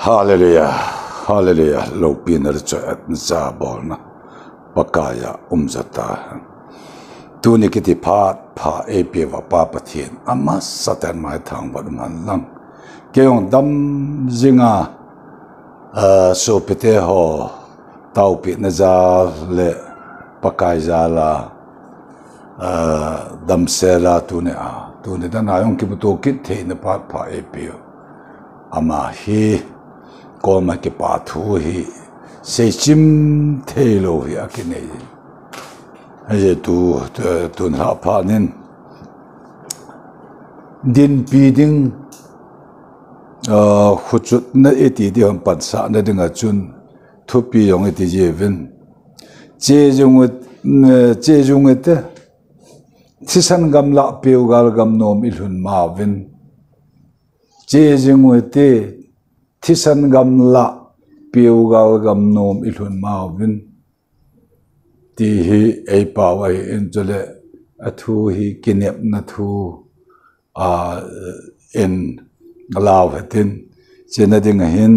Hallelujah, hallelujah. Lopin at Zabolna, Bakaya, Umzata. Tuni kiti pat pa epiva papatin, amas satan my tongue, but man lang. Keong dam zinga, so peteho, taupit nazar le pakaizala, dam sela tuni dan ayong kibutukit te na pat pa epio. Ama hi, koma ki patu hi, se chim te lo hi akine. Aje tu na panin din piding khuchut na eti di hon pansa na dinga chun thupi yong eti jevin je jung ete thisan gamla peugal gam nom ilhun mavin je jung ete thisan gamla peugal gam nom ilhun mavin ti hi ei pawai enjole athu hi kinep na thu in law hatin chena ding hin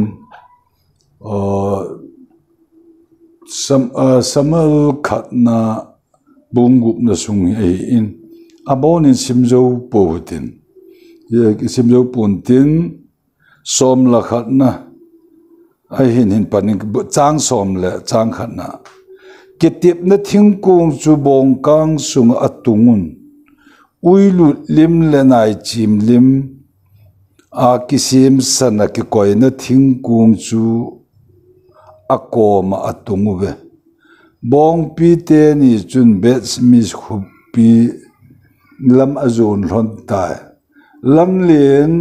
samal khatna bungup na sung ei in abonin simjo potin ye simjo puntin som la khatna ai hin panin chang som le chang khatna ketip na thingkung chu bong kang sung atungun uilu lim lenai chim lim a kisim sana ki koina thingkung chu akoma atungu ve bong pi te ni chun bets mi khupi lam azun ron tai lam len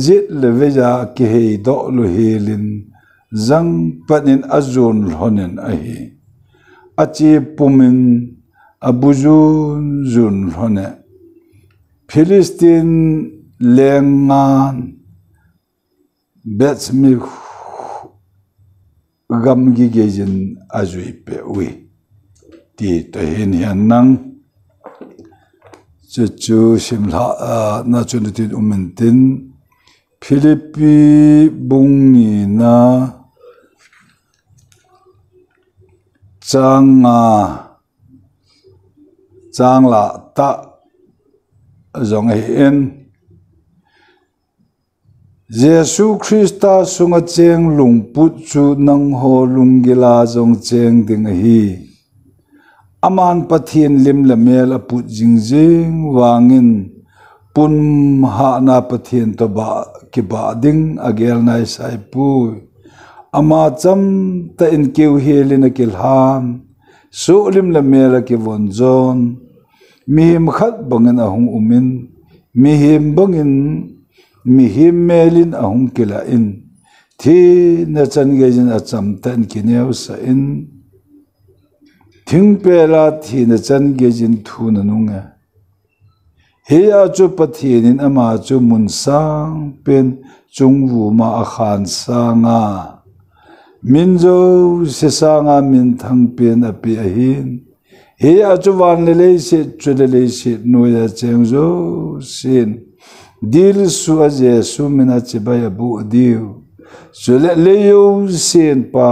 jit le veja ki hei do lu helin zang panin azun honen ahi achi pumin abuzun zun hone Philistine lengan betsmi gamgi gejin azui pe ui ti to hin nang chu simla na chunutin umentin Philippi bungni na changla ta zong en Jesus Christa sunga cheng lungput chu nang ho lungila zong cheng ding hi aman pathian lim la mel aput jingjing wangin pun ha na pathian to ba ki ba ding agel nai sai pu ama cham ta in keu helina kilhan so lim la mela ki vonzon mihim khat bangin ahung umin mihim bangin mihim melin ahung kila in thi na chan gejin acham tan kineu sa in thing pela thi na chan gejin thu na nunga he a chu pathianin ama chu mun sang pen chungwu ma akhan sanga minzo sesanga min thang pen api ahin he achuwan le se chule se noya chengzo sin dil su aje su mina chibaya bu diu chule leyo sin pa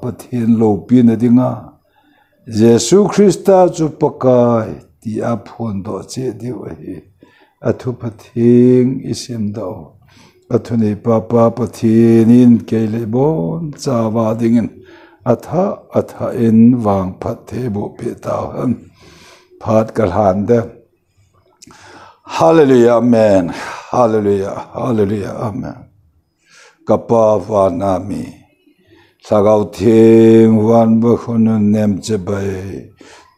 pathin lo pin dinga Jesus Christa chu pakai ti aphon do che diu hi athu pathing isim do athuni papa pathinin kele bon chawa dingin atha in wang phathe bo petaw han phat kalhan de hallelujah amen hallelujah hallelujah amen kapa wa nami sagau thing wan bo khun nem che bai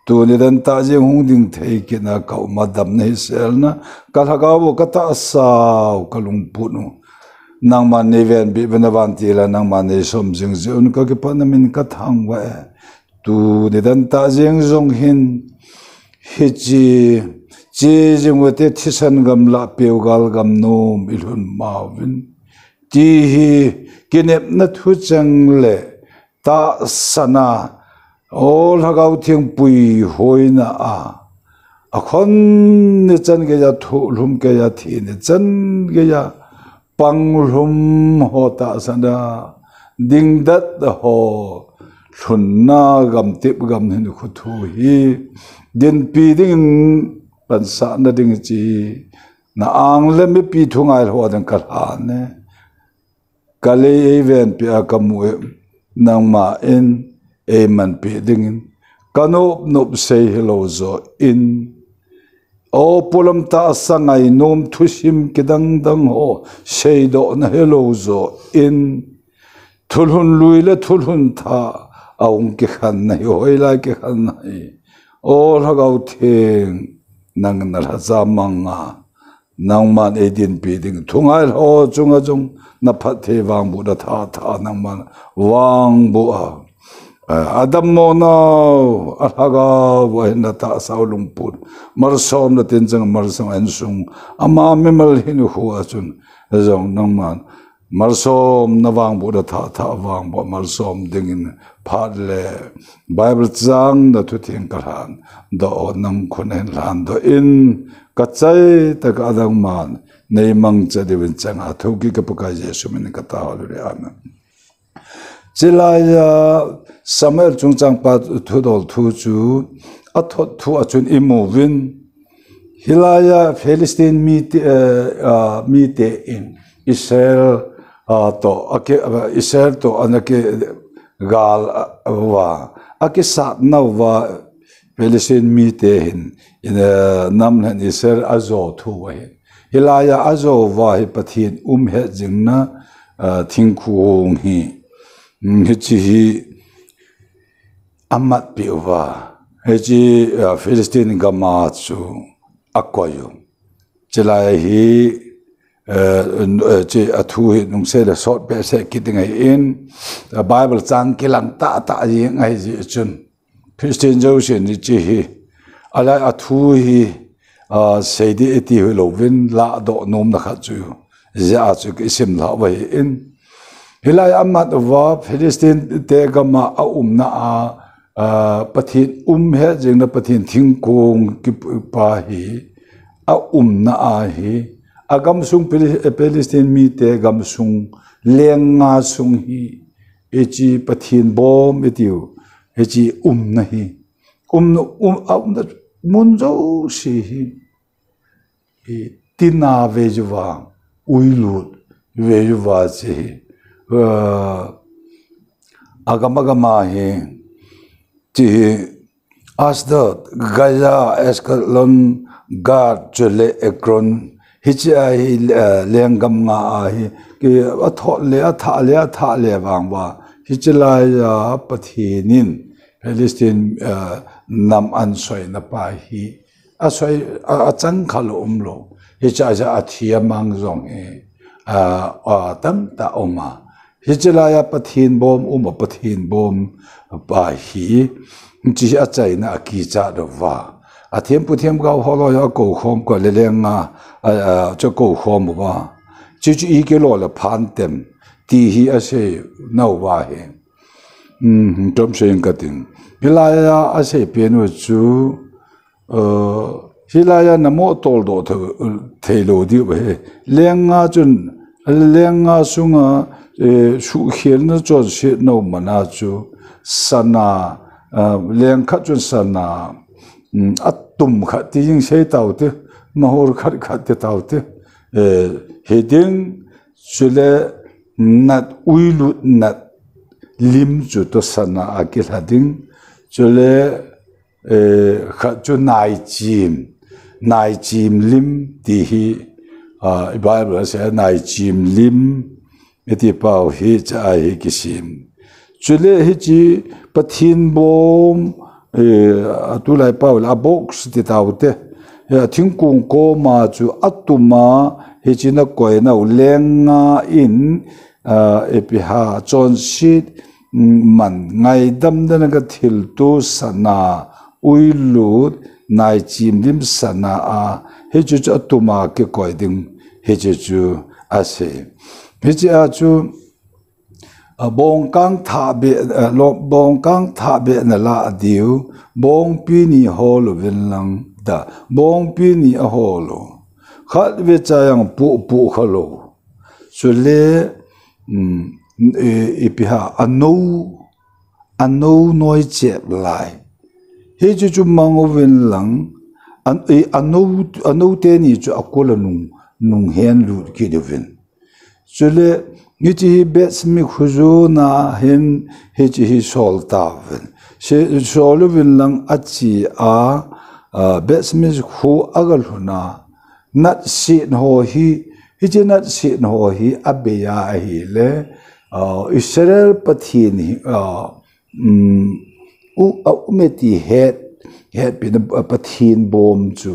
tu ni dan ta je hung ding thei ke na ka madam nei sel na kalhaga bo kata saw kalung punu nang man neven bi benavanti la nang man ne som jing jun ka ke panamin ka thang wa tu ni dan ta jing zong hin hi chi jing wa te thisan gam la peugal gam nom ilhun mawin ti hi kinep na thu chang le ta sana ol hagau thing pui hoina a khon ne chan ge ya thu lum ke ya thi ne chan ge ya panglum ho ta sana ding dat ho thunna gam tip gam hin khu thu hi din pi ding pan sa na ding chi na ang le mi pi thungai ho dan kal ha ne kale even pi akamu nang ma in e man pi ding kanop nop say hello zo in o pulam ta sangai nom thusim kidang dang ho sei do na hello zo in thulhun luile thulhun tha aung ke khan nai hoi lai ke khan nai o lagau theng nang na za manga nang man edin pi ding thungai ho chunga chung na phat the wang bu da tha nang man wang bu adam mo na alaga wa na ta saulung put marsom na tinjang marsang ansung ama memal hin hu achun zong nang man marsom na wang bu da tha wang bo marsom dingin phatle bible chang da thu thing karan do nang khunen lan do in kachai tak adang man nei mang cha devin chang a thoki ka puka jesu min ka ta hol re amen chilaya samuel chungchang pa thudol thu chu athot thu achun imovin hilaya philistine meet in israel to israel to anake gal wa akisat nawa philistine meet in namhan israel azo thu wa hilaya azo wa hi pathin he jingna thingkhung hi chi amat piwa heji philistine gama chu akwayo chelai hi che athu hi nung se la sot pe se kiting in bible chang kilang ta yi ngai ji chun christian joseph ni chi hi ala athu hi seidi eti ho lovin la do nom na kha chu ja chu ki sim la wa in hilai amat wa philistine te gama a na pathin he jeng na pathin thingkung ki pa hi a na hi agam sung philistine mi te gam sung lenga sung hi echi pathin bom etiu echi na hi na munjo si hi tina vejwa uilut vejwa chi agama hi ti asdod gaza eskalon gad chele ekron hichai lengam nga hi ki atha le wangwa hichilaya pathinin philistine nam an soi na pa hi asoi achang khalo umlo hicha ja athia mang zong tam ta oma hichilaya pathin bom pathin bom pa hi chi achai na ki cha do wa athem puthem ga holo ya ko khom ko le lenga cho ko khom wa chi i ke lo la phan tem ti hi ase no wa he tom shen ka tin hilaya ase piano chu hilaya namo tol do thelo di we lenga chun lenga sunga su khel na cho se no mana chu sana leng kha chun sana atum kha ti jing sei tau te mahor kha te tau te heding sule nat uilu nat lim chu to sana akil hading sule kha chu nai chim lim ti hi bible se nai chim lim eti pau hi cha hi kisim chule hi chi pathin bom atulai paul a box ti taute thingkung ko ma chu atuma hi china koina lenga in epiha chon sit man ngai dam dana ka thil tu sana uilut nai chim lim sana a hi chu atuma ke koiding hi chu ase hi chu bong kang tha be na la diu bong pi ni holo vin lang da bong pi ni a holo khat ve cha yang pu khalo so le ipiha ano noi chep lai he chu mangovin lang ano te ni chu akola nung hen lu ki devin so le niti bets mi khuzo na hen he chi sol taven she solovin lang achi bets mi khu agal huna nat si no hi nat si no hi abeya hi le Israel pathin umeti het bin pathin bom chu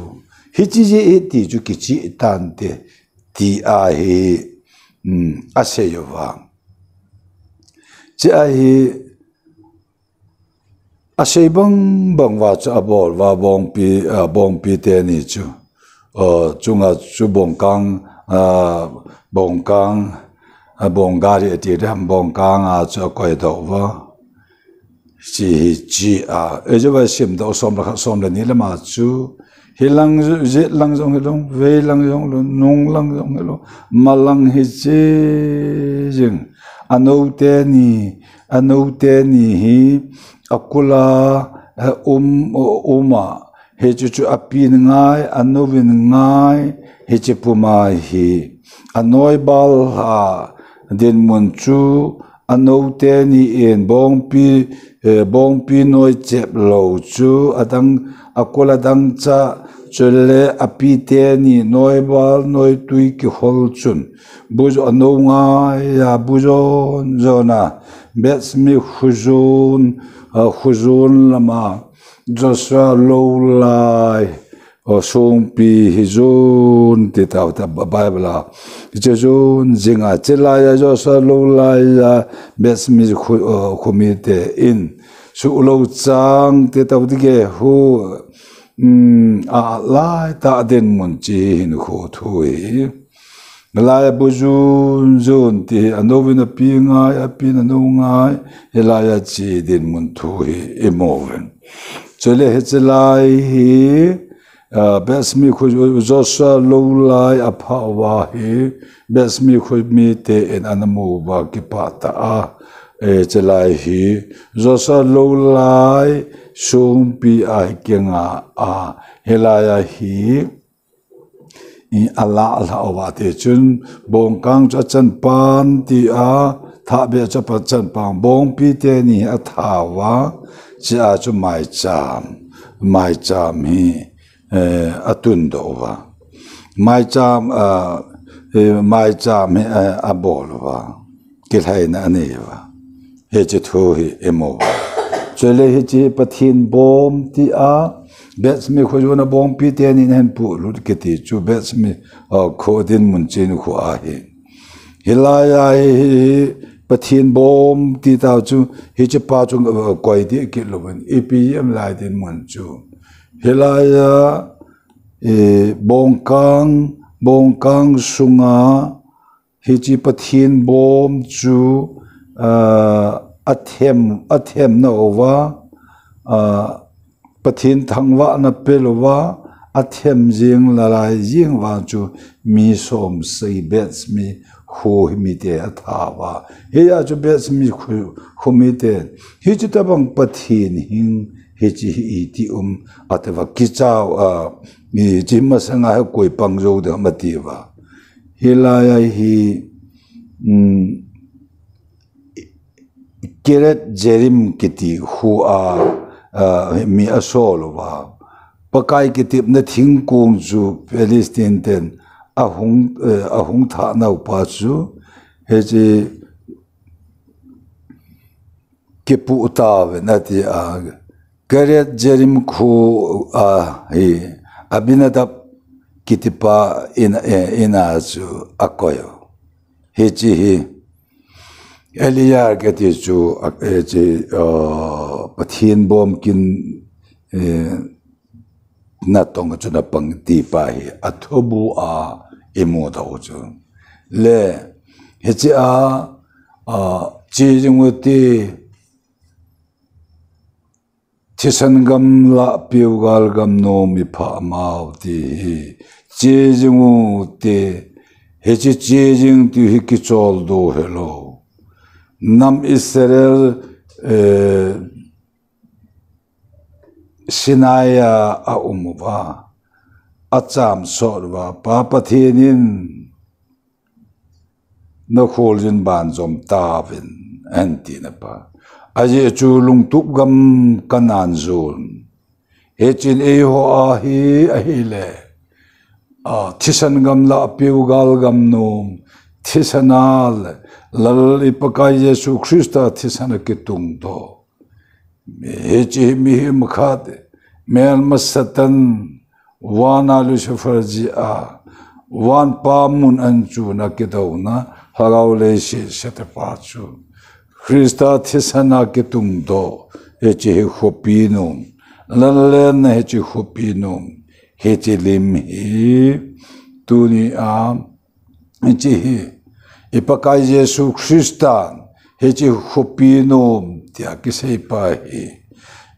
hi chi ti chu ki chi tan te ti a hi aseyova cha hi aseybang bangwa cha bol wa bong pi te ni chu chunga chu bongari ti ram bongkang a cha koi do wa ji ejoba sim do som la ni la ma chu hilang je lang jong helong ve lang jong lo nong lang jong helong malang hi che jing ano te ni hi akula uma he chu apin ngai anovin ngai he che puma hi anoi bal ha din mun chu ano te ni en bong pi noi chep lo chu adang akola dang cha chule api te ni noi bal noi tui ki hol chun buj ano nga ya bujon zona bets mi khuzun lama joshua lo lai song pi hizun ti ta bible jejun jinga chelaya joshua lo lai ya bets mi khumite in su lo chang ti ta dige hu lai ta den mun chi hin khu thui Malaya bujun zun ti anovina pi ngai apin anu ngai elaya chi din mun thui emoven chele hetzelai hi besmi khu josa lo lai apha wa hi besmi khu mi te en anamu ba ki pata chelai hi josa lo lai sum pi ai kenga helaya hi Allah awate chun bongkang cha chan pan ti tha be cha pa chan pang bong pi te ni athawa cha chu mai cham hi atun do wa mai cham hi abol wa kilhai na ani wa he che thu hi emo chele hi chi pathin bom ti bets mi khojona bong pi te ni hen pu lut ke ti chu bets mi kho din mun chin khu a hi hilaya hi pathin bom ti ta chu hi che pa chu koi ti ki loben epm lai din mun chu hilaya bongkang sunga hi chi pathin bom chu athem na over pathin thangwa na pelwa athem jing lalai jing wa chu mi som sei bets mi khu mi te athawa he ya chu bets mi khu mi te hi chu tabang pathin hing he chi ti atwa kichao mi jimma sanga ha koi pangjo de mativa hilaya hi keret jerim kiti hu mi asolo wa pakai kitip na thingkung chu Palestine ten ahung tha na pa chu he ji kepu ta na ti keret jerim khu hi abinadab kitipa ina chu akoyo he ji Elia geti chu pathin bom kin na tong chu na pang ti pa hi athobu emo da chu le he chi chi jung ti chisan gam la piu gal gam no mi pha mau ti chi jung ti he chi jing tu hi ki chol do hello nam Israel Sinaya a umuwa acham sorwa pa pathinin na kholin ban zom tavin anti na pa aje chu lung tup gam kanan zon hechin e ho a hi le thisan gam la piugal gam nom thisanal lal ipakai Yesu Christa thisana kitung do hechi mi makhat mel masatan wana Lucifer ji a wan pa mun anchu na kidona hagaw le shi setpa chu Christa thisana kitung do hechi khopinum lallen hechi khopinum hechi lim hi tuni a hechi ipakai Yesu Christa hechi khopinum tia kisei pa hi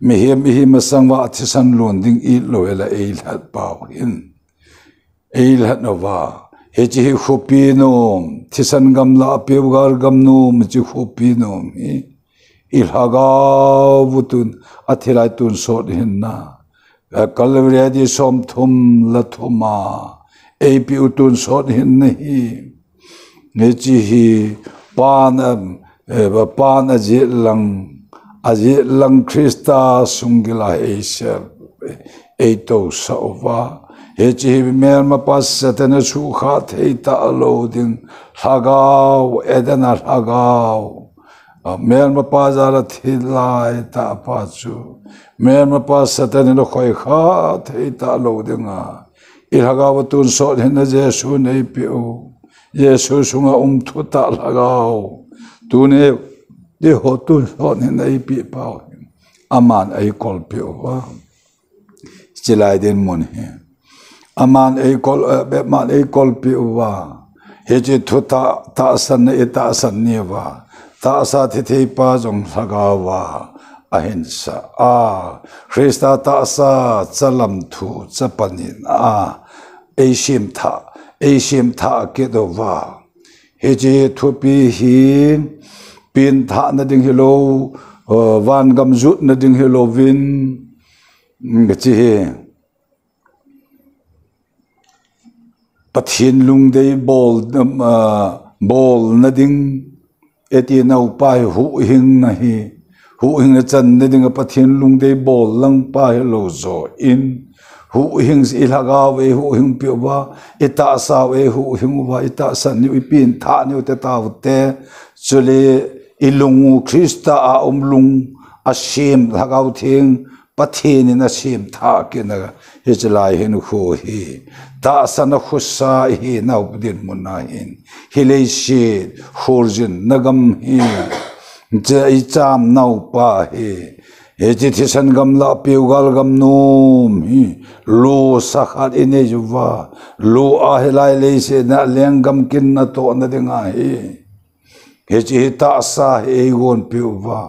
mihi masangwa thisan londing I loela eil hat pau in eil hat nova hechi khopinum thisan gamla pewgar gamnum chi khopinum hi ilhaga butun athilai tun sot hinna kalvria di som thum la thuma epi utun sot hinna hi hechi hi pan aje lang Christa sungila eisel eito saova hechi mer ma pas satana su khat heita aloding hagaw edana hagaw mer ma pazala thilai ta pachu mer ma pas satana no khoi khat heita aloding ilhagaw tun so hena Jesu nei piu Yesu sunga thuta lagaw tune de hotun hon nei pi pau aman ai kol piwa chilai den mon he aman ai kol be man ai kol piwa he je thuta ta san eta san ne wa ta sa the the pa jong sagawa ahinsa Christa ta sa chalam thu chapanin Eishim tha kedowa heje thupi hi pin tha na ding hello van gam zut na ding hello vin ngachi he pathin lung dei bol na ding eti na upai hu hing na hi hu hing na chan na ding pathin lung dei bol lang pa hello zo in hu hing ilhaga we hu hing piwa ita sa we hu hing wa ita san ni pin tha ni te ta te chule ilungu Christa a umlung ashim hagaw thing pathin na sim tha ke na hichlai hin khu hi ta san khusa hi na ubdin munahin hileishi khurjin nagam hi je cham nau pa hi heji thisan gamla piugal gam nom hi lo sakhat ine juwa lo a helai le se na lengam kin na to na dinga hi heji ta sa e gon piuwa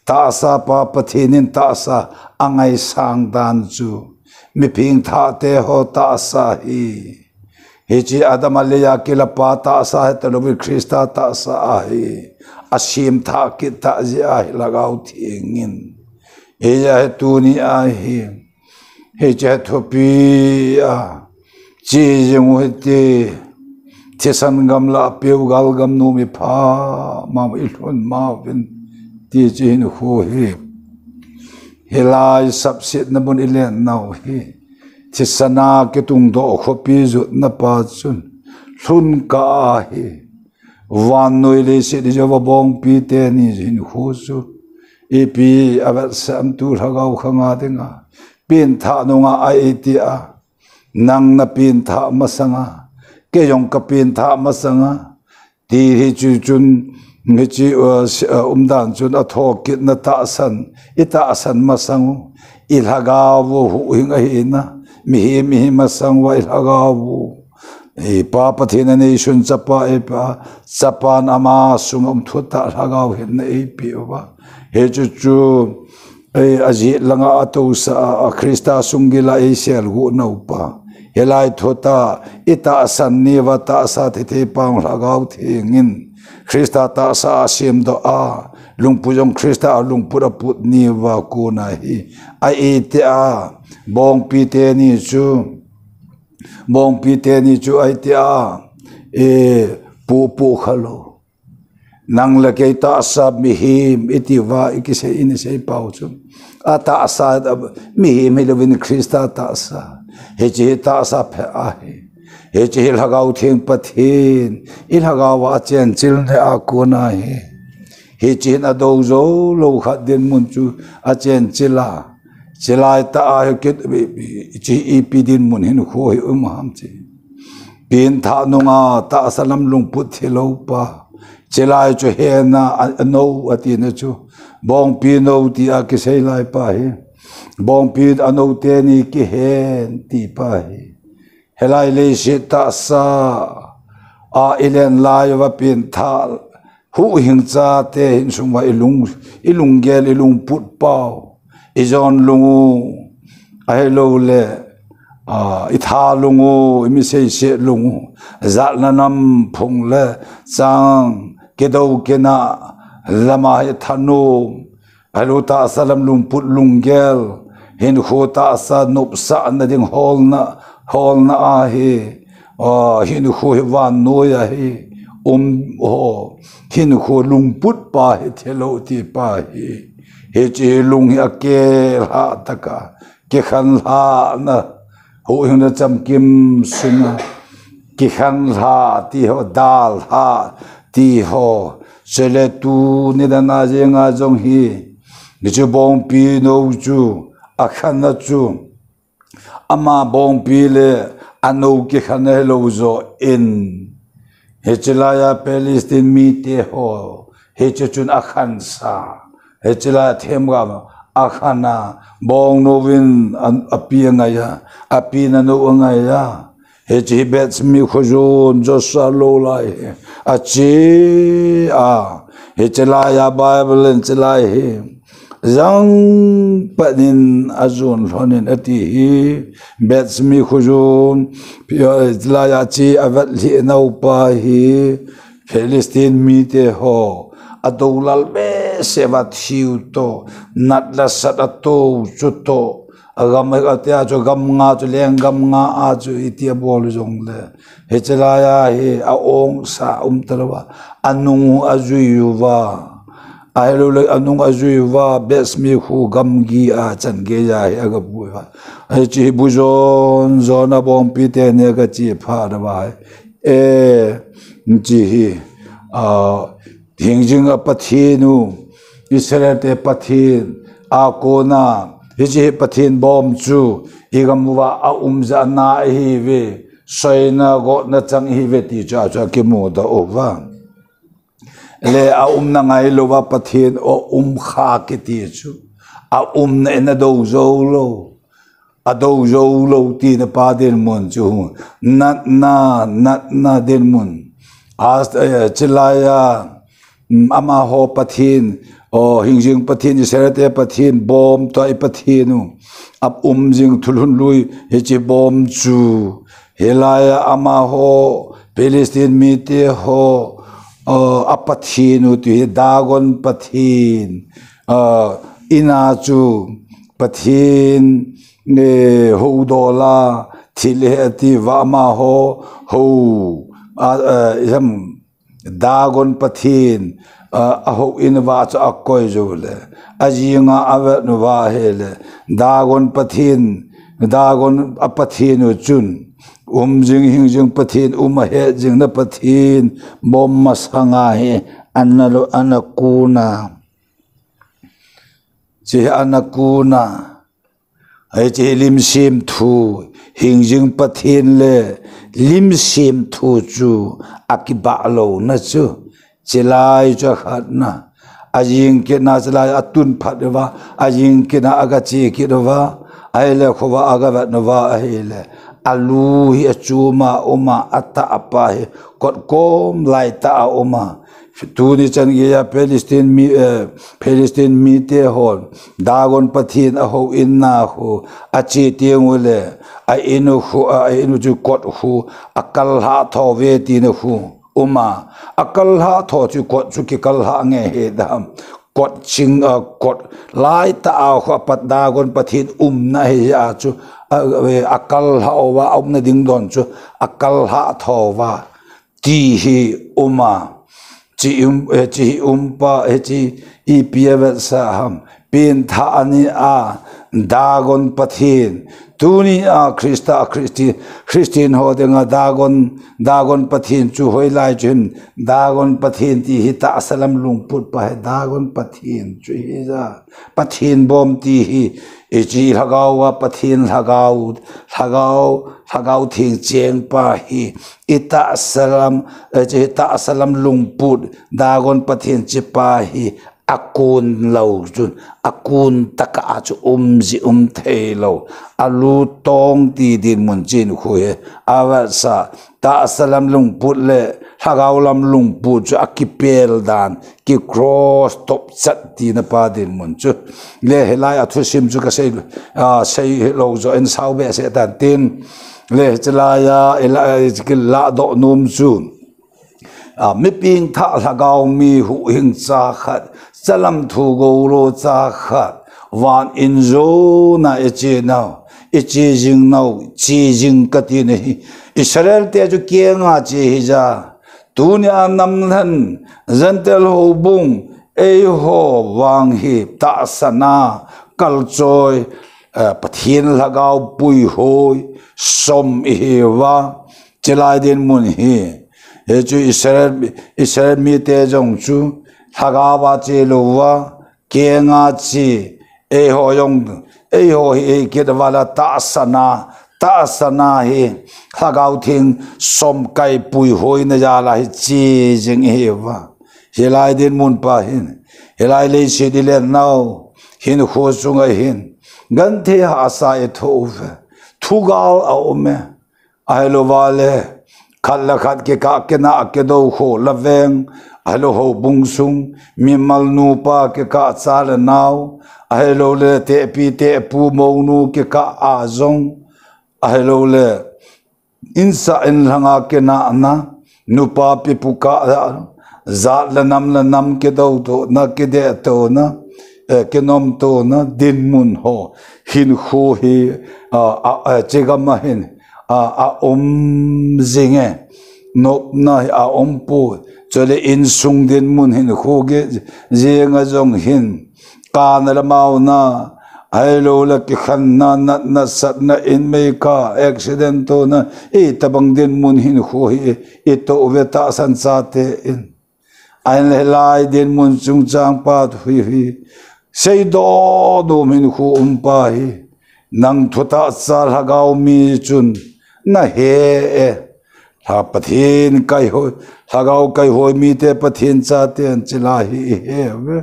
ta sa pa pathinin ta sa angai sang dan chu mi phing tha te ho ta sa hi heji adam aleya kila pa ta sa he talobi Christa ta sa hi ashim tha ki ta ji a lagaw thingin eja tuni ahi heja thopi chi jemu hete thisan gamla pewgal gam no mi pha ma ilhun ma vin ti chin ho hi helai subset na bon ilen now hi thisana ke tung do khopi zu na pa chun thun ka hi wan noi le se de jawa bong pi te ni jin ho su epi abat sam tu hagaw khanga denga pin tha nonga aitia nang na pin tha masanga ke yong ka pin tha masanga ti hi chu chun ngechi umdan chun athok kit na ta san ita san masangu ilhagaw hu hinga hina mi masang wa ilhagaw e pa pathina ne shun chapa e pa chapan ama sungam thuta hagaw hin e pi wa he chu aji langa ato sa Christa sungila e sel gu no pa helai thota ita sanni wa ta sa the pang lagau thingin Krista ta sa sim do a lungpujong Krista lungpura putni wa kuna hi ai ite a bong pite ni chu ai te a pu khalo nang la ke ta sa mi him itiwa ikise in sei pau chu ata sa mi him lovin Krista ta sa he che ta sa phe a he che lagau thing pathin il lagau wa chen chil ne a ko na he che na do zo lo khat den mun chu a chen chila chilai ta a ke chi ip din mun hin khoi ham che pin tha nunga ta salam lungput thilo pa chilai chu he na no ati na chu bong pi no ti a ke sei lai pa he bong pi ano te ni ki hen ti pa he helai le shi ta sa a ilen lai wa pin thal hu hing cha te hin sung wa ilung gel ilung put pau izon lungu ai lo le itha lungu imi sei se lungu zal na nam phung le chang ke do ke na lama thanu alu ta salam lung put lung gel hin khota sa nup sa na ding hol na a hi hin khu wan no ya hi hin khu lung put pa hi thelo ti pa hi he che lung hi ke ha taka ke khan ha na ho hin na cham kim sunga ke khan ha ti ho dal ha ti ho sele tu ni da na je nga jong hi ni chu bong pi no chu a khan na chu ama bong pi le ano ke khan lo zo in he chelaya Palestine mi te ho he chun a khan sa he chela them ga akhana bong novin apia ya apina no nga ya he chi bets mi khojun jo salo lai a chi a he chela ya Bible en chela he zang panin azun honin ati hi bets mi khojun pia chela ya chi avat li no pa hi Palestine mi te ho adolal be sevat hiu to natla sadato chuto agam atia jo gam nga jo leng gam nga a jo itia bol jong le hechela ya he a ong sa talwa anung azuyuwa ailo le anung azuyuwa besmi khu gam gi a chan ge ya he aga buwa he chi bujon zona bom pite ne ga chi pha da ba chi hi hingjing a pathinu Israel te pathin a kona hiji pathin bom chu igamwa a umza na hi ve soina go na chang hi ve ti cha cha ki mo da ova le a na ngai lo wa pathin o kha ki ti chu a na do zo lo ti na pa den mon chu na den mon as chilaya ama ho pathin hingjing pathin serate pathin bom toi pathinu ap jing thulun lui hechi bom chu helaya ama ho Palestine mi te ho apathinu tu dagon pathin ina chu pathin ne ho dola thile ati wa ma ho isam dagon pathin aho in wa cha akoi jole ajinga ave no wa hele dagon pathin dagon apathin chun jing hingjing pathin he jing na pathin bom masanga he annalo anakuna che anakuna ai che lim sim thu hingjing pathin le lim sim thu chu akiba lo na chu chilai cha khatna ajing ke na chilai atun phatwa ajing ke na aga chi ki wa aile khowa aga va nova aile alu hi achuma oma ata apa kot kom lai ta oma tu ni chan ge ya Palestine mi te hon dagon pathin a ho in na hu a chi tiang ule a inu ju kot hu akal ha tho ve ti na hu uma akal ha tho chu kot chu ki kal ha nge he dam kot ching kot lai ta a kho pat dagon pathin na he ya chu akal ha wa na ding don chu akal ha tho wa ti hi uma chi umpa chi ipiavet sa ham pin tha ani a dagon pathin tuni a Christian ho denga dagon pathin chu hoi lai chen dagon pathin ti hi ta salam lungput pa dagon pathin chu hi za pathin bom ti hi chi lagaw wa pathin lagaw thing cheng pa hi ita salam lungput dagon pathin chi pa hi akun lau chun akun taka chu thelo alu tong ti din mun chin khuye awasa ta salam lungput le lagaw lam lungput chu akipel dan ki cross top chat ti na pa din mun chu le helai athu sim chu ka sei lo zo en sau be se tan tin le chalaya la do num chu mi ping tha lagaw mi hu hing cha khat chalam thu go ro cha khat wan in zo na eche now eche jing now chi jing ka ti ne Israel te ju ke nga che hi ja dunya nam than zantel ho bung ei ho wang hi ta sana kal choi pathin lagaw pui hoi som hi wa chelai din mun hi he chu Israel mi te jong chu lagawa che lowa ke nga chi e ho hi ke da wala ta sana hi lagaw thing som kai pui hoi na ja la hi chi jing hi wa helai din mun pa hin helai le che di le now hin kho sunga hin gan the ha sa e tho thu gal a ome ai lo wale khalla khat ke ka ke na ke do kho laveng alo ho bungsung mi mal nu pa ke ka chal naw alo le te pu mo nu ke ka azong alo le insa in langa ke na nu pa pi pu ka za la nam ke do to na ke de to na ke nom to na din mun ho hin kho hi chegama hin zinge nop na pu chole in sung din mun hin khoge zinga jong hin kan la mau na ailo la ki khan na sat na in me ka accident to na e tabang din mun hin kho hi e to ve ta san sa te in ain lai din mun chung chang pa hui sei do min khu pa hi nang thuta sa lagaw mi chun na he ha pathin kai ho lagaw kai hoi mi te pathin cha te an chila hi he ve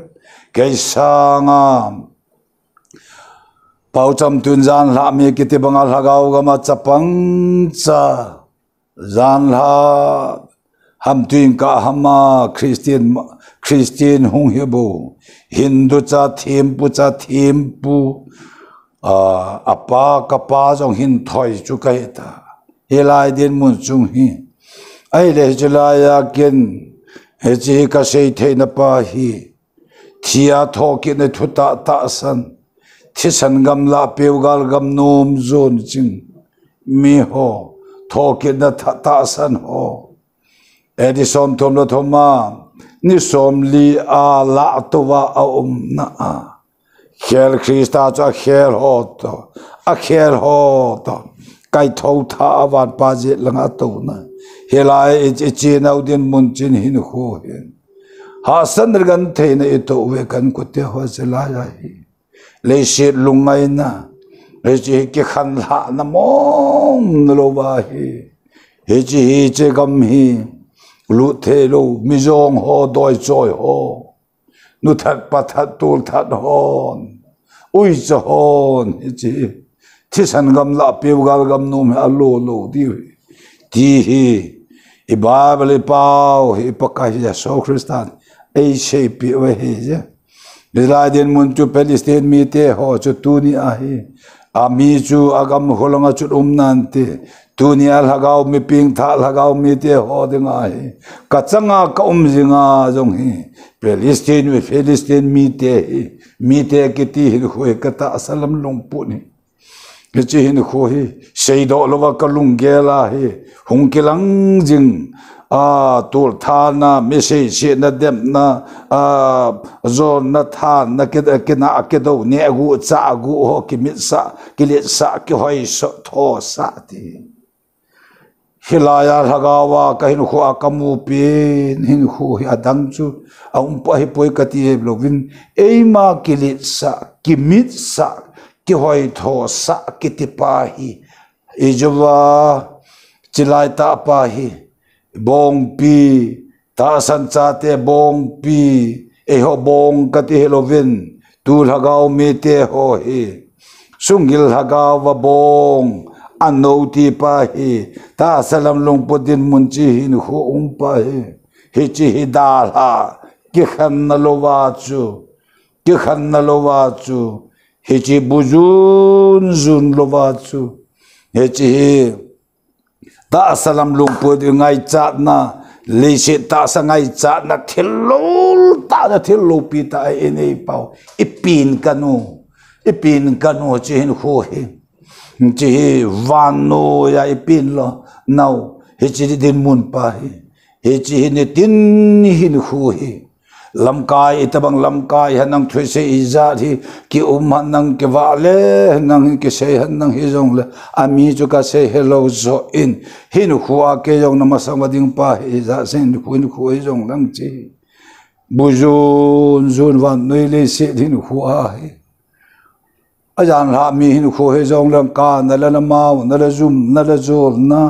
kai sanga pau cham tun jan la mi ki te bangal lagaw ga ma chapang cha jan la ham tuin ka hama Christian hung he bo Hindu cha thim pu apa kapa jong hin thoi chu kai ta helai din mun chung hi ai le julaya ken he chi ka sei the na pa hi thia tho ki ne thuta ta san thi san gam la peu gal gam nom zon ching mi ho tho ki na ta san ho edison thom lo thoma ni som li a la to wa na a khel Krista cha khel ho to kai tho tha awan pa je langa to na helai e che nau din mun chin hin ho hin ha san gan the na e to we kan ko te ho se la ya hi le shi lungai na le chi ke khan la na mong lo wa hi he chi che gam hi lu the lo mi jong ho doi choi ho nu that pa that tul that hon ui cho hon chi thi san gam la pe gal gam nu me alo lo di hi i Bible pau hi pakai ya so Christian ei shape we he je Israel mun chu Palestine mi te ho chu tu ni a hi a mi chu agam holonga chu nan te tu ni al hagau mi ping tha hagau mi te ho de nga hi ka changa ka jinga jong hi Palestine mi te ki ti hi khoi ka ta salam long pu ni ke chi hin kho hi sei do lova ka lung gela hi hung kilang jing a tur tha na me sei che na dem na a zon na tha na ke na ke do ne gu cha gu ho ki mi sa ki le sa ki hoi so tho sa ti hilaya hagawa ka hin kho akamu pin hin kho hi adang chu a pa hi poi ka ti lovin eima ki le sa ki mi sa ki hoi tho sa ki ti pa hi e jwa chilai ta pa hi bong pi ta san cha te bong pi e ho bong ka ti helovin tu hagau me te ho hi sungil hagaw wa bong ano ti pa hi ta salam long po din mun chi hin ho pa hi chi hi dal ha ki khan na lo wa chu he chi bujun zun lo wa chu he chi ta salam lung po di ngai cha na le se ta sa ngai cha na thilol ta da thilol pi ta e nei pau ipin kanu chi hin ho he chi vano ya ipin lo nau he chi din mun pa he chi ne tin hin ho he lamkai itabang lamkai hanang thwe se iza thi ki hanang ke wale nang ke se hanang hi jong le ami chu ka se hello zo in hin khuwa ke jong namasang wading pa iza sen khu jong lang chi bujun zun van noi le se hin khuwa he ajan ha mi hin khu he jong lang ka na la mau na la zum na la zol na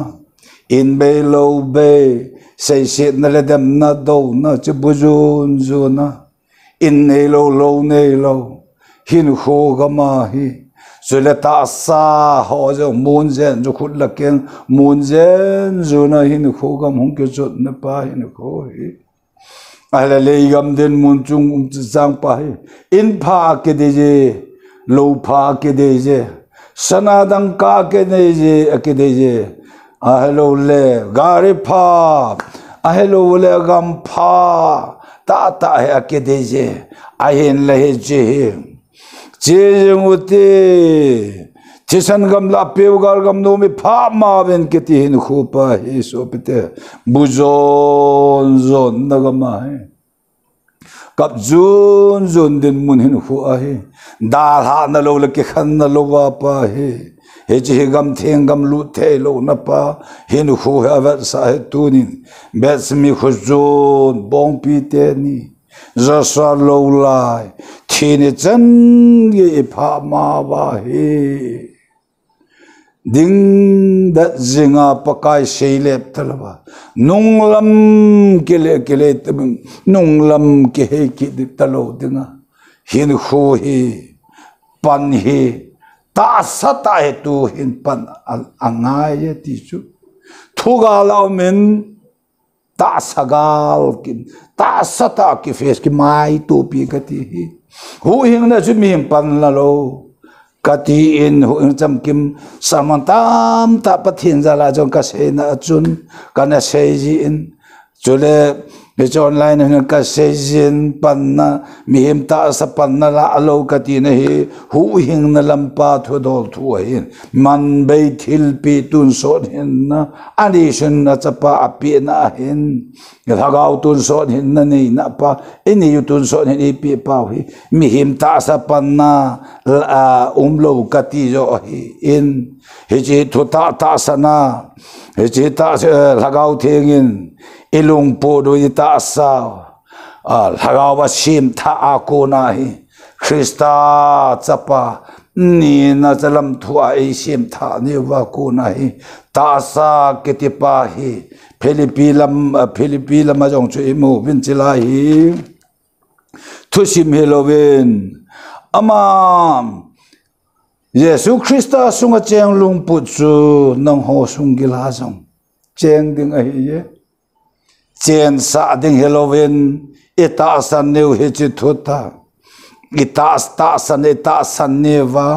in be lo be say shit na le dem na do na che bujun zo na in ne lo ne lo hin kho ga ma hi so le ta sa ho jo mun zen jo khut la ken mun zen zo na hin kho ga hong ke zo na pa hin kho hi ala le gam den mun chung jang pa hi in pha ke de je lo pha ke de je sanadang ka ke de je hello le gari pha hello le gam pha ta he ke de je ahin le he je jeng uti chisan gam la peu gar gam no mi pha ma ben ke ti hin khu pa he so pete buzon zon na gam he kap zun din mun hin khu a he dal ha na lo le ke khan na lo wa pa he he chi gam theng gam lu the lo na pa hin khu ha va sa he tu ni bes mi khuzun bong pi te ni za sa lo lai thi ni chan ye pha ma ba he ding da zinga pakai seilep talaba nunglam kele nunglam ke he ki talo dinga hin khu hi pan hi ta sata he tu hin pan angai ti chu thuga lao men ta sagal kin ta sata ki face ki mai tu pi ka ti hi hu hing na chu mi pan la lo kati in hu cham kim samantam ta pathin jala jong ka se na chun kana se ji in chule le online hin ka se jin pan na mi him ta sa pan na la alo kati na hi hu hing na lampa thu dol thu hin man bei thil pi tun so hin na ani shun na chapa api na hin thagau tun so hin na nei na pa ini yu tun so hin pi pa hi mi him ta sa pan na lo kati jo hi in hi chi thu ta sana hi chi ta thagau thengin ilung po do ita sao hagawa sim tha ako na hi Krista chapa ni na chalam thua ai sim tha ni wa ko na hi ta sa ketipa hi Philippilam jong chu imu bin chila hi thu sim heloven ama Yesu Krista sunga cheng lung pu chu nang ho sung gil ha song cheng ding a hi ye chen sa ding Halloween ita san neu he chi thuta ita san neva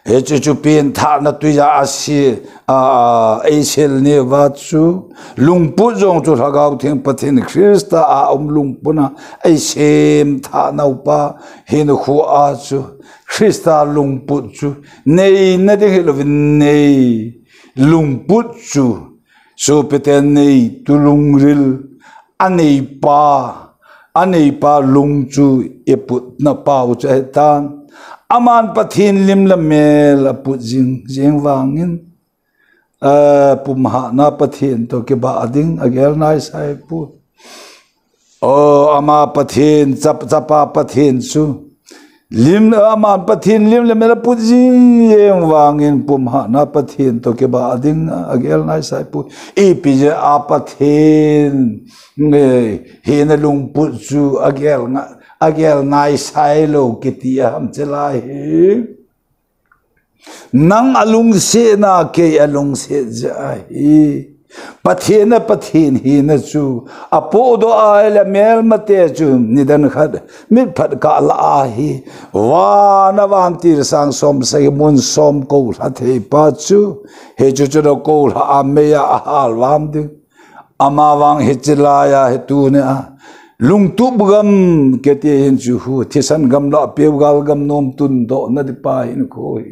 he chu pin tha na tu ya asi a sel neva chu lungpu jong chu thagau thing pathin Krista a lungpu na ai sem tha na pa hin khu a chu Krista lungpu chu nei na de Halloween nei lungpu chu so peten nei tu lungril anei pa lungchu eput na pau chaitan aman pathin lim la mel aput jing wangin pumha na pathin to ke ba ading agel nai sai pu o ama pathin chapa pathin chu lim aman pathin lim la mel aput jing wangin pumha na pathin to ke ba ading agel nai sai pu e pi a pathin he na lungput chu agel nai sai lo kitia ham chelai hi nang alung se na ke alung se ja hi pathin hi na chu apo do a la mel mate chu nidan khat mi phat ka la hi wa na wan tir sang som sai mun som ko la the pa chu he chu chu ko la ameya hal wam ding amawang hichilaya hetune lungtu bugam kete hin chu hu thisan gam la pewgal gam nom tun do na di pa hin khoi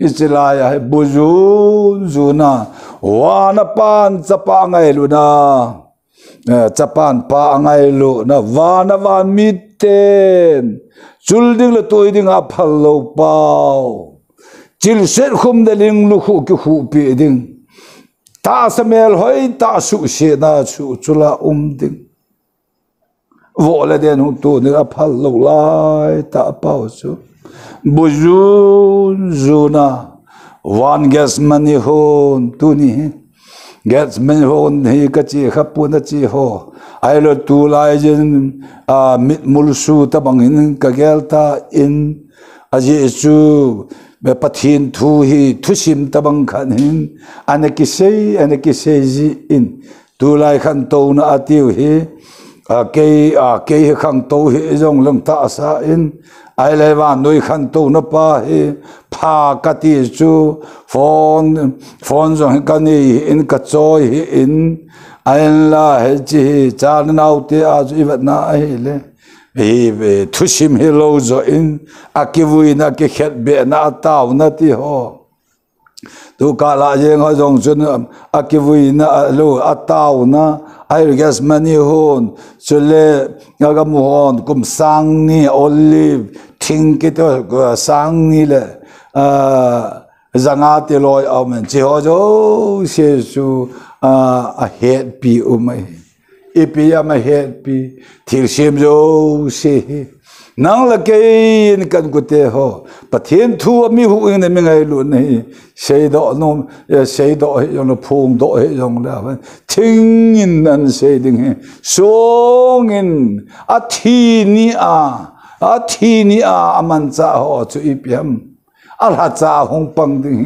hichilaya he buju zuna wana pan chapa ngai lu na chapan pa ngai lu na wana wan miten chulding la toy ding a phal lo pau chil set khum de ling lu khu ki khu pi ding ta samel hoi ta su she na chu chula ding vo le den hu tu ni a phal lo lai ta pau chu bujun zuna wan gas mani hon tu ni gas mani hon hi ka chi khapu na chi ho ai lo tu lai jin mit mul su ta bang in ka gelta in aji chu be pathin thu hi thusim tabang khan hin anaki sei ji in tu lai khan to na atiu hi ke khang to hi jong lang ta sa in ai lai wa noi khan to na pa hi pha ka ti chu phone jong ka ni in ka choi hi in ai la he ji cha nau te a ju va na ai le thusim hi lo zo in akivui na ke khet be na taw na ti ho tu ka la jeng ho jong chun akivui na lo ataw na ai gas mani hon chule ga mu hon kum sang ni olive thing ke to sang ni le zanga te loi amen chi ho jo se su a het pi umai ipia ma het pi thil sim jo se nang la ke in kan ku te ho pathian thu mi hu in me ngai lu nei sei do no sei do he no phung do he jong la thing in an sei ding he song in a thi ni a aman cha ho chu ipiam al ha cha hong pang ding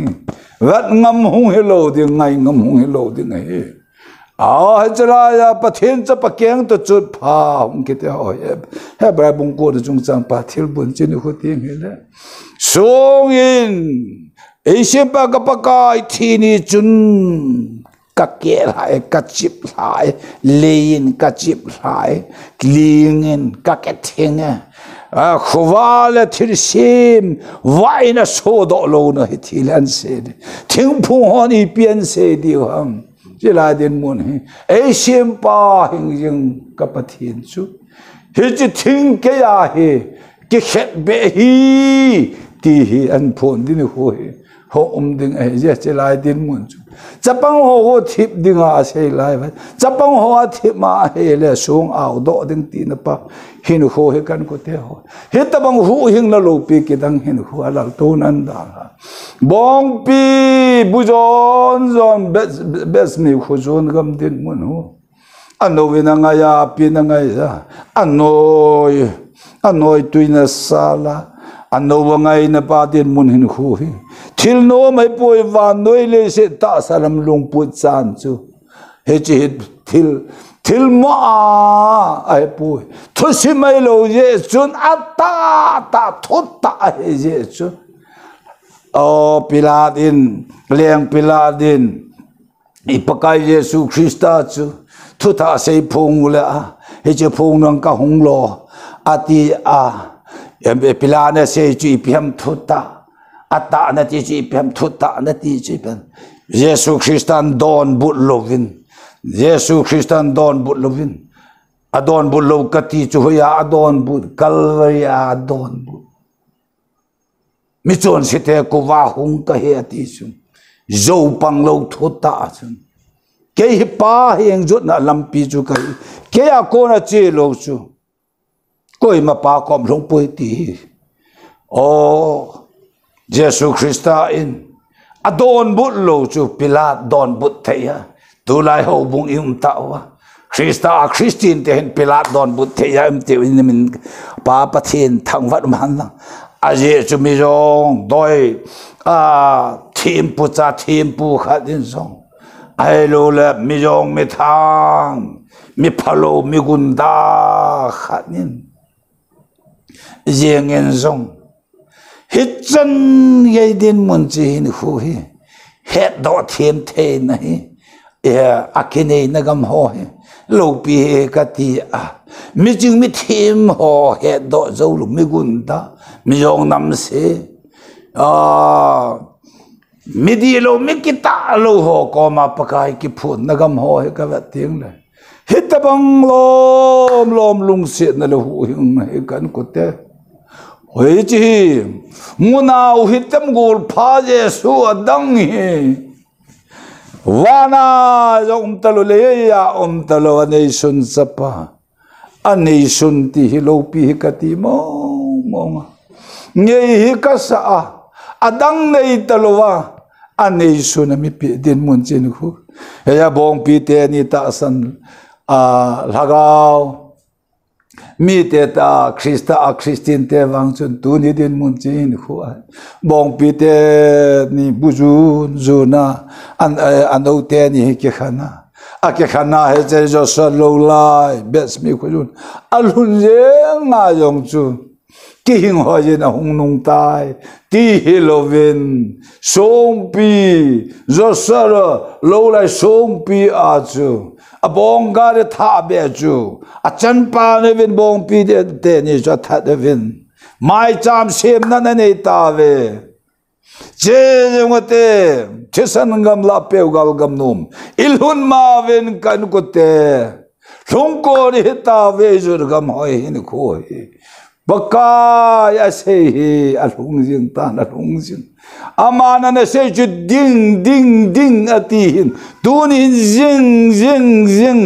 wat ngam hong hello ding ngai ngam hong hello ding he chala pathin cha pakeng to chut pha hong ke te ho he bra bung ko de chung chang pa thil bun chin khu ti hele song in eisem pa ka pakai thi ni chun ka ke lai ka chip lai lein ka chip lai klingen ka ke thing khwala thir sim vaina so do lo na hi thilan se thing phu hon I pian se di ham chila din mun hi ei sim pa hing jing ka pathin chu hi chi thing ke ya hi ki khet be hi ti hi an phon din ho hi ho ding ai je chila din mun chu chapang ho thip dinga sei lai ba chapang ho thip ma he le sung aw do ding ti na pa hin ho he kan ko te ho he tabang hu hing la lo pi ki dang hin hu ala to nan da bong pi bu zon bes mi khu zon gam din mun ho ano wina nga ya pi na nga ya anoi tuina sala ano ngai na pa din mun hin hu hi thil no mai poi van noi le se ta salam lung pu chan chu he chi thil thilma ai pu thu si mai lo je chun ata ta thota he je chu o piladin leng piladin ipakai Yesu Krista chu thu ta sei phung la he che phung nang ka hung lo ati a pilana sei chu iphem thuta ata na ti chi iphem thuta na ti chi pen Yesu Kristan don but lovin Yesu Kristan don but lovin adon but lo kati chu ya adon but Calvary adon but mi chon se te ko wa hung ka he ti chu zo pang lo thuta chun ke hi pa heng jut na lampi chu ka ke a ko na che lo chu koi ma pa kom long poi ti o Jesu Krista in adon but lo chu Pilat don but theya tu lai ho bung im ta wa Krista Christian te hen Pilat don but theya im te in min pa pa thin thang wat man la a je chu mi jong doi team pu cha team pu khat in song ai lo le mi jong mi thang mi phalo mi gunda khat nin jeng en song hit chân gây đến muốn gì nữa khui hết đó thêm thế này akine na gam ho lâu pi cái ti mi chừng mi thêm ho hết đó dâu lúc mi gunda mi yong nam se mi đi lâu mi kita lâu ho có mà pakai ki phun na gam ho cái vật tiếng này hit bang lom lung se na lo hu hing cái cô te 왜 지 무나 우히템 골 파제수 어당히 와나 좀달로레야 엄달로 네이션 사파 아네이션 티힐로피 히카티모 몽 네히카사 아당 네이달로와 아네이션 미피 된 문제누 야 봉피테니 타산 라가오 mi te ta Krista Christian te wang chun tu ni din mun chin khu bong pi te ni bujun zuna an o te ni ke khana a ke khana he che jo so lo lai bes mi khu jun alun je nga yong chu ki hing ho je na hung nung tai ti hilovin song pi zo so lo lai song pi a chu a bong ga de tha be chu a chan pa ne vin bong pi de te ni cho tha de vin mai cham sem na ne ta ve je jong te chesan gam la pe gal gam num ilhun ma ven kan ko te long ko ri ta ve jur gam hoi hin ko baka ya se hi a lung jing ta na lung jing amana na se chu ding ding ding ati hin tun hin jing jing jing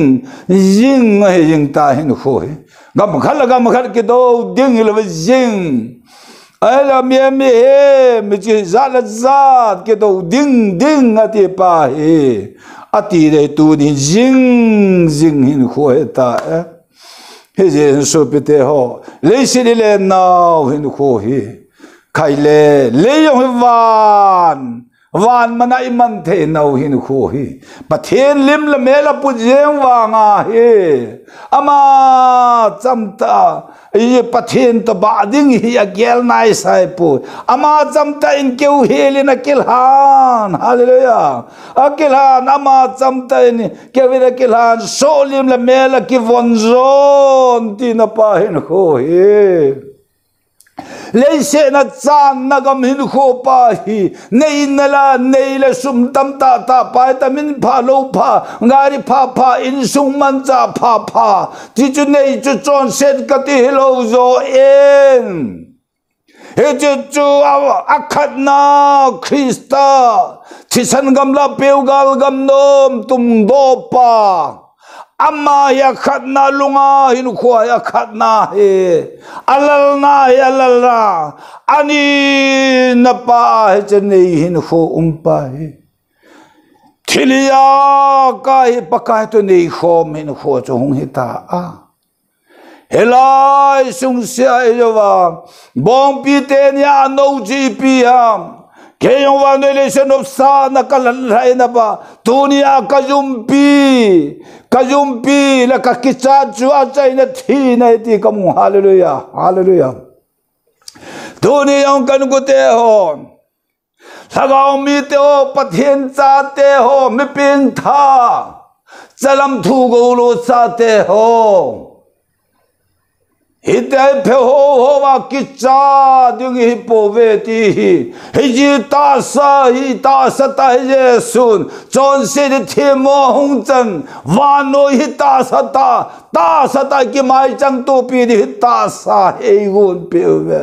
jing ma jing ta hin kho gam khal ke do ding le jing ala mi he mi chi za ke do ding ding ati pa he ati de tun hin jing jing hin kho ta he je so pete ho le si le na hin kho hi khai le yong van mana iman the nau hin kho hi pathen lim le mela pu jeng wa nga he ama chamta ye pathen to ba ding hi agel nai sai pu ama chamta in keu helin akil han hallelujah akil han ama chamta in kevira akil han so lim le mela ki vonzon ti na pa hin kho hi lấy xe na chan na gam hin kho pa hi nei nala nei la sum tam ta ta pa ta min pha lo pha ngari pha in sung man cha pha ti chu nei chu chon set ka ti lo zo en he chu akhat na Krista thi san gam la peu gal gam nom tum do pa amma ya khatna lunga hin kho ya khatna he alal na ani na pa he chene hin kho pa he thilia ka hi pakai to nei kho min kho chong hi ta a helai sung sia e wa bong pi te nya no ji pi ham ke yong wa noi le se nop sa na kalan rai na ba dunia kajumpi la ka kicha chu a chai na thi na ti kam hallelujah hallelujah dunia yong kan ko te ho sagao mi te ho pathian cha te ho mi pin tha chalam thu go lo cha te ho Hidai pe ho wa kicha dung hi po ve ti hi ji ta sa ta Yesu John se de the mo hong chen wa no hi ta sa ta ki mai chang to pi di ta sa he gun pe ve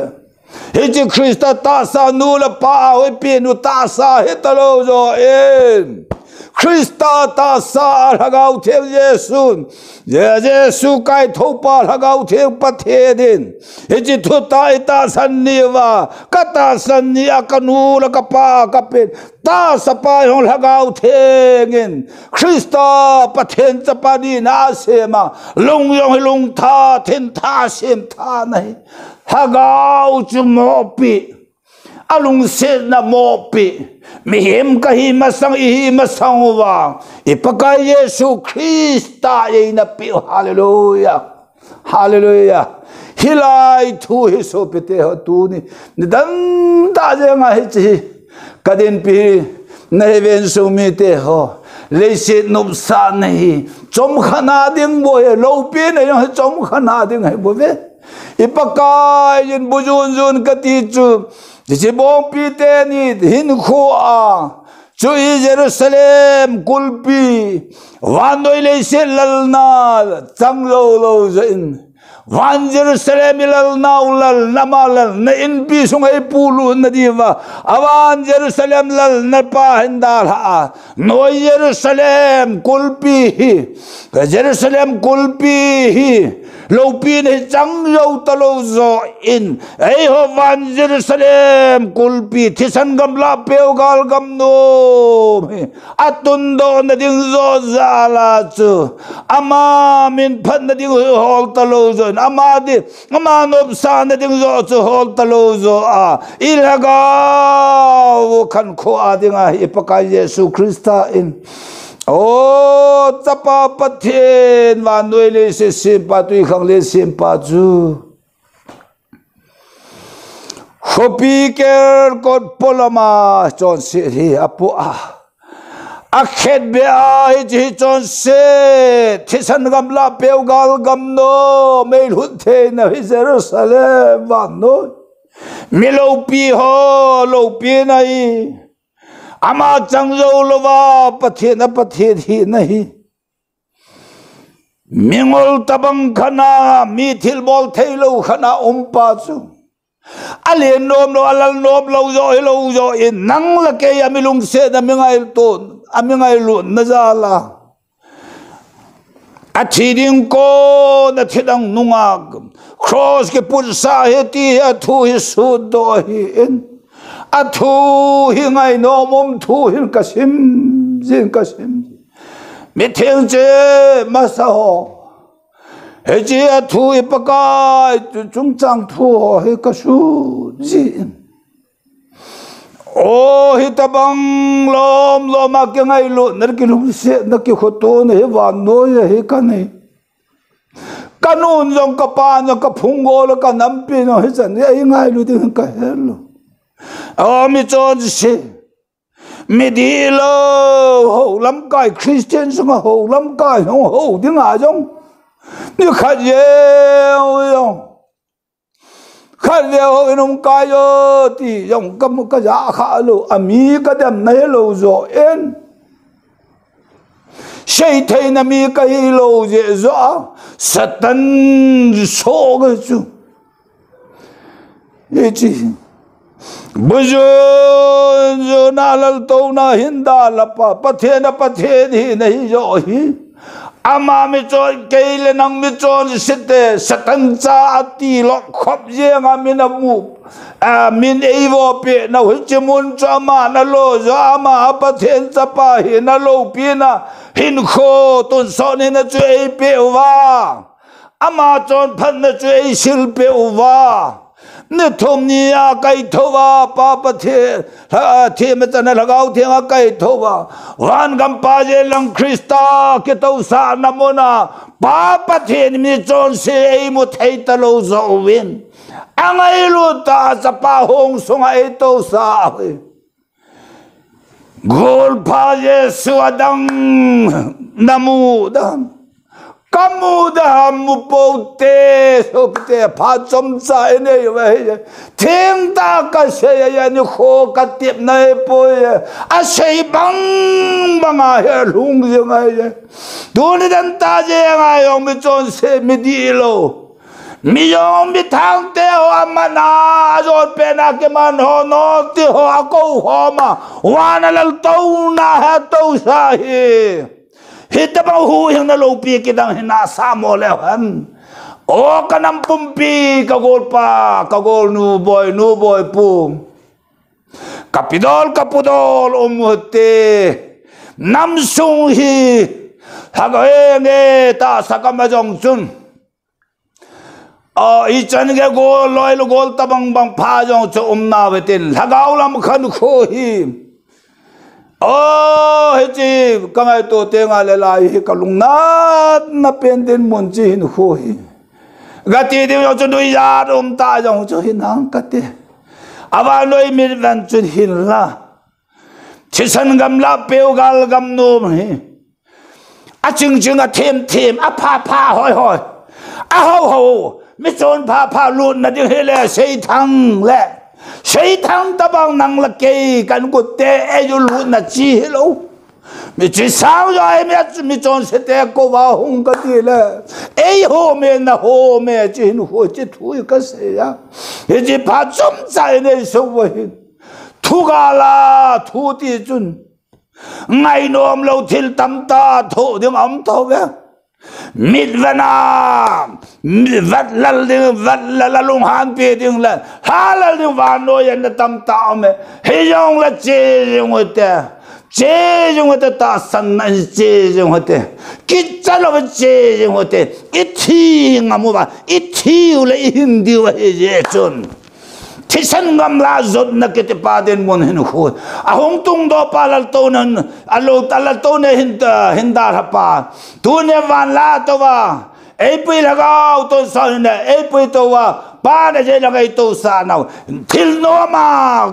hi ji Krista ta sa nu la pa ho pi nu ta sa he ta lo zo en Krista ta sa hagau the Yesu Yesu kai thopa hagau the pathe din eji thuta ita sanniwa kata sannia kanu la kapa kapin ta sapa hong hagau the ngin Krista pathen chapani na sema long yong long tha thin tha sem tha nai hagau chumopi alung se na mopi mihim kahi masang ihi masang wa ipaka Yesu Krista na pi hallelujah hallelujah hilai thu hi so pete ho tu ni dan da je nga hi chi kadin pi nei ven su mi te ho le se nop sa nei chom khana ding bo he lo pi nei chom khana ding he bo ve ipaka yin bujun jun kati chu Disi bong pite ni hin khua chu Jerusalem kulpi wan noi le se lalna chang lo zain wan Jerusalem lal namal na in pi sung ai pulu na diwa awan Jerusalem lal na pa hindal ha noi Jerusalem kulpi lo pin he chang yo talo zo in ai ho van Jerusalem kulpi thisan gamla peugal gam no atun do na ding zo zala chu ama min phan na ding hol talo zo ama nop sa na ding zo chu hol talo zo a ilaga khan kho adinga ipaka Yesu Krista in Oh, tapa pathen wa noi le se simpa tu khang le simpa chu Hopi ker kot polama chon se hi apu a akhet be a hi chon se thisan gam la peugal gam no me lut the na Jerusalem wa no milo pi ho lo pi nai ama changzo lova pathe thi nahi mingol tabang khana mi thil bol thailo khana umpa chu ale nom lo alal nom lo zo in nang la ke amilung se na mingai ton amingai lu nazala athiding ko na thidang nunga cross ke pulsa heti athu hi su do hi in Athu hingai no mom thu hin kasim jin kasim mitheng je masaho heji athu ipaka chung chang thu he kasu jin o hitabang lom akengai lo narkilu se nakki khoto ne wan no he kanai kanun jong kapan ka phungol ka nampi no he chan ye ngai lu de ka helo Oh, mi chon se mi di lo ho lam kai Christian sung ho lam kai ho ding a jong ni khat ye yong khat ye ho nong kai yo ti yong kam ka ja kha lo ami ka dem na lo zo en shei thai na mi ka hi lo je zo satan so ga chu ye chi Bujun nalal to na hinda lapa pathe hi nahi jo hi ama mi chon keile nang mi chon site satan cha ati lo khop je nga min amu min evo pe na hu chimun chama na lo jo ama pathen chapa hi na lo pi na hin kho ton so ne na chei pe wa ama chon phan na chei sil pe wa nè thôm nia cây thô va pa pa the mà chân là gạo thiên cây thô va van gam pa je lang Krista cái tàu sa namona pa pa the mi chon se một thấy ta lâu dậu viên anh ấy luôn ta sa pa hong song ai tàu sa gol pa je suadang namu dam kamu dam mu pote sopte pha chom sai ne vậy thiên ta ka se ya ni kho ka tiệp này poi a sei bang bang a lung je ngai tu ni dan ta je ngai ong mi chon se mi di lo mi yong mi thang te ho amana zo pe na ke man ho no ti ho a ko ho ma wa na lal to na ha to sa hi hita ba hu hing na lo pi ki dang hina sa mo le han o kanam pumpi ka gol nu boy pum kapudol umutte nam sung hi ha ga nge ta sakama jong chun i chan ge gol tabang bang pha jong cho na ve tin lagaw lam khan kho hi hechi kamai to tenga le lai hi kalung na pen den mon chi hin kho hi gati de yo chu dui ya ta jong cho hin hang ka te awa loi mir van chun hin la chisan gam la peu gal gam no hi a ching a them a pha hoi a ho mi chon pha luôn na ding hele sei thang tabang nang la ke kan ko te e yu lu na chi hello mi chi sao rồi mi chon se te ko wa hung ka ti le e ho me chi nu ho chi thu ka se ya e ji pha chom sai ne so wa hin thu ga la thu ti chun ngai nom lo thil tam ta tho ding am tho ve mít vana vắt la lung han pi ding la ha la ding van no yan tam ta me he yong la che yong ta san na che yong te ki cha lo che yong te i thi ngamu ba i thi le hin di wa he chun chisan ngam la zot na ke te pa den mon hin khu a hong tung do pa la to nan a lo ta la to ne hin da ha pa tu ne van la to wa e pi la ga to sa ne e pi to wa pa ne je la ga to sa na thil no ma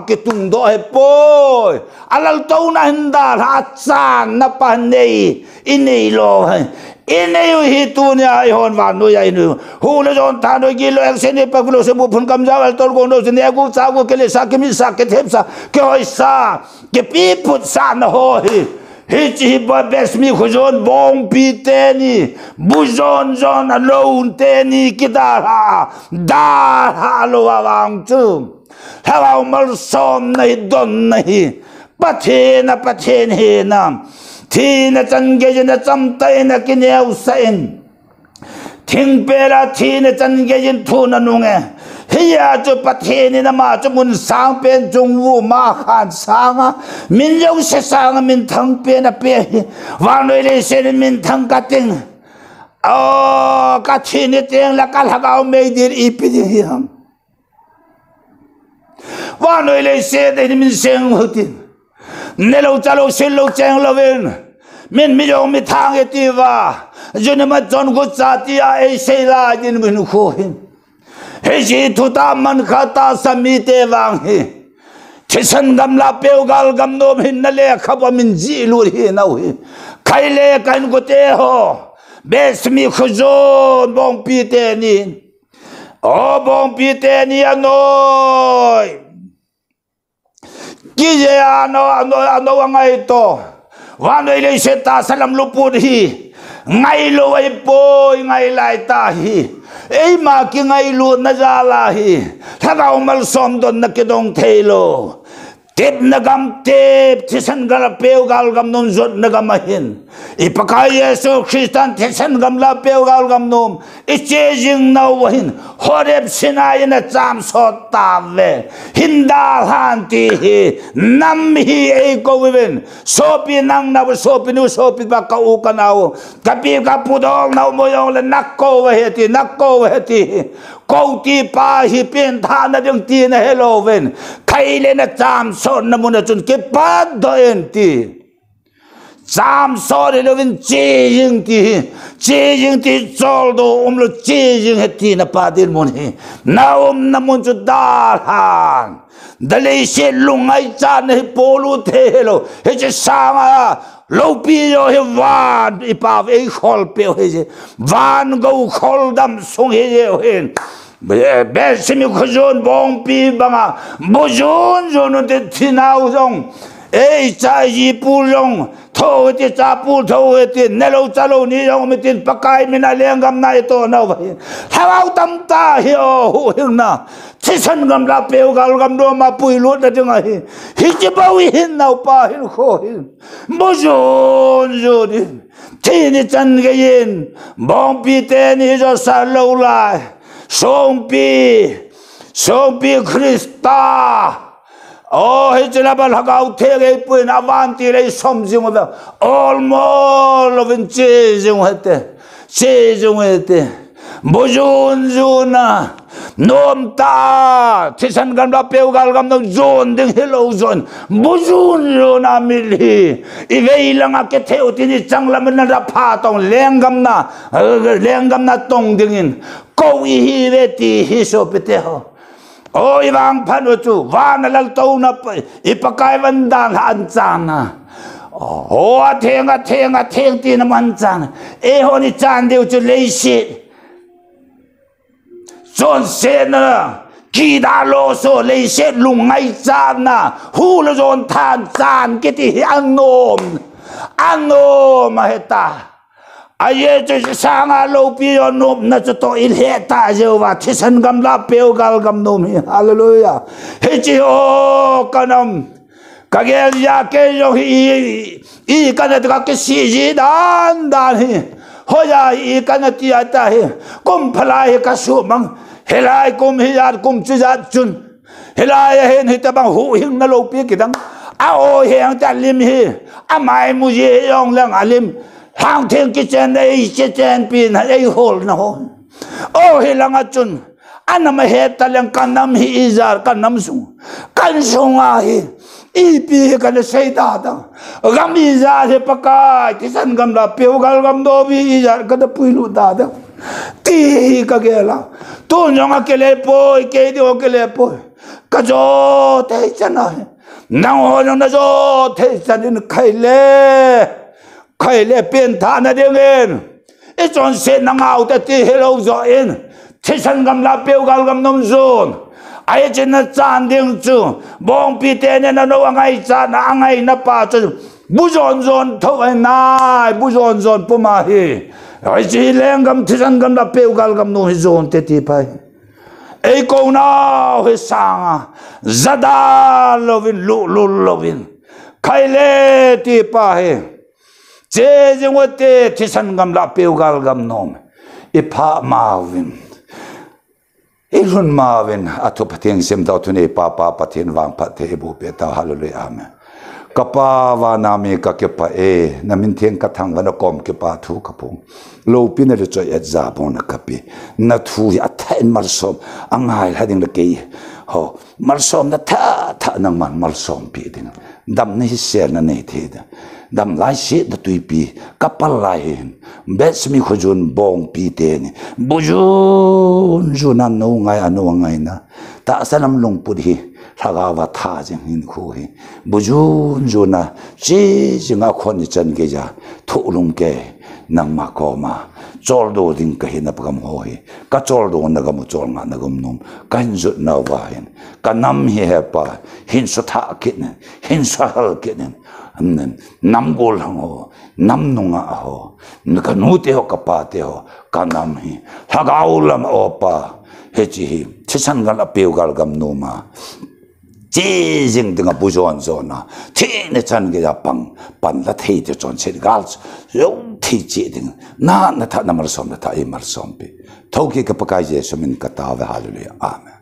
ke tung do he poi a la to na hin da ha san na pa nei ini lo ine hi tu ne ai hon van no ya inu hu le jon ta no gi lo se ne pa lo se bu phun kam ja al tor go no se ne gu sa go ke le sa ke mi sa ke them sa ke hoi sa ke pi put sa na ho hi chi ba bes mi khu jon bong pi te ni bu jon alone te ni ki da ha lo wa wang chu ha wa mal som nei don nei pa the he na thi na chan ge jin na cham tai na ki neu sa in thing pe la thi na chan ge jin thu na nu nge hi ya chu pa the ni na ma chu mun sang pen chung wu ma khan sang min yong se sang min thang pe na pe wa noi le se min thang ka ting ka thi ni teng la ka lagaw me dir i pi hi ham wa noi le se de min seng hutin ne lo cha lo sil lo cheng lo ven min mi yong mi thang e ti wa jun ma jon gu cha ti a e se la din min khu hin he ji thu ta man kha ta sa mi te wang hi chisan gam la peu gal gam no hin na le khaba min ji lu hi na hi khai le kan gu te ho bes mi khu zo bong pi te ni bong pi te ni anoi ki je ano ngai to wa noi le se ta salam lu pu hi ngai lo ai poi ngai lai ta hi ei ma ki ngai lu na za la hi thagau mal som don na ke dong thelo tep na gam tep chisan gal peu gal gam nom zot na gam hin ipakai yesu christian chisan gam la peu gal gam nom I che jing na wa hin horeb sinai na cham so ta ve hinda han ti hi nam hi e ko wen so pi nang na so pi nu so pi ba ka u ka na ka pi ka pu dong na mo yong le nak ko wa he ti câu ti pa hi pen tha na ding ti na hello ven khai le na cham son na mun chun ke pa do en ti cham so le lovin ching ti chol do lo ching he ti na pa din mun hi na mun chu dal han dalei se lungai chan he polu the hello he che sama lo pi yo he van ipav e khol pe he van go khol dam sung he hen be simi khojun bong pi banga bojun jon de thinau jong e cha yi pu jong tho te cha pu tho te nelo chalo ni jong mi tin pakai mina lengam na to na va hawau tam ta hi o hu na chisan gam la peu gal gam do ma pui lu da jong hi chi ba wi hin nau pa hin kho hin bojun jo di thi ni chan ge yin bong pi te ni jo sa lo lai song pi Krista oh hejela bal hagau thege puin avanti le somjing oba all more lovin chejung hete bojun juna nom ta thisan gam la peu gal gam no zon ding hello zon bojun juna milhi ivei langa ke theu ti ni changlam na ra pha tong lenggam na tong dingin ko hi ve ti hi so pete ho oi wang phanu chu van lal to na ipakai van dan han chana o theng ti na man chana e ho ni chan deu chu lei si zon se na ki da lo so lei se lungai chana hu lo zon than chan ke ti anom ma heta aye chu sanga lo pi yo nom na chu to il he ta je wa thisan gam la peu gal gam nom hi hallelujah he chi o kanam kagel ya ke yo hi kana ta ke si ji dan hi ho ya i kana ti ata hi kum phala hi ka su mang helai kum hi yar kum chu ja chun helai hen hi ta bang hu hing na lo pi ki dang a o heng ta lim hi a mai mu ye yong lang alim hang thiên cái chân đây cái chân pin hay hol na ho oh hilang chun anam he talang kanam hi izar kanam sung hi ipi kan sei da gam izar he pakai kisan gam la peu gal gam do bi izar ka da puilu da ti ka gela tu nyong ke le poi ke dio ke le poi ka jo te chana nang ho na jo te chan khai le pen tha na ding en e chon se na ngau ta ti hello zo in thisan gam la peu gal gam nom zon ai chen na chan ding chu bong pi te ne na no angai cha na angai na pa chu bu zon tho ai nai bu zon pu ma hi ai chi leng gam thisan gam la peu gal gam no hi zon te ti pai ei ko na he sanga zada lovin lovin khai le ti pa he che jeng wo te thisan gam la peu gal gam nom ipa mawin ilun mawin atu pathiang sem dau tu ne pa pathin wang pathe bu pe ta hallelujah amen kapa wa nami ka ke pa e namin thiang ka thang wa na kom ke pa thu ka pung lo pin re cho et za bon ka pi na thu ya thain mar som angai hading le ke ho mar som na tha nang man mar som pi ding dam ni se na nei the dam lai se da tui pi kapal lai bes mi khojun bong pi te ni bujun junan no ngai na ta sanam long pu hi thaga wa tha jeng hin khu hi bujun juna chi jinga khon ni chan ge ja thu lung ke nang ma ko ma chol do ding ka hin apagam ho hi ka chol do na gam chol nga na gam nom kan zu na wa hin ka nam hi he pa hin su tha kin hin sa hal kin nam gol ho nam nunga ho ka nu te ho ka pa te ho ka nam hi thaga ulam opa he chi hi chisan gal apeu gal gam no ma chi jing dinga bujon zona thi ne chan ge ya pan la thei te chon che gal yo thi chi ding na tha na mar som na tha i mar som pi thoki ka pakai je so min ka ta wa hallelujah amen.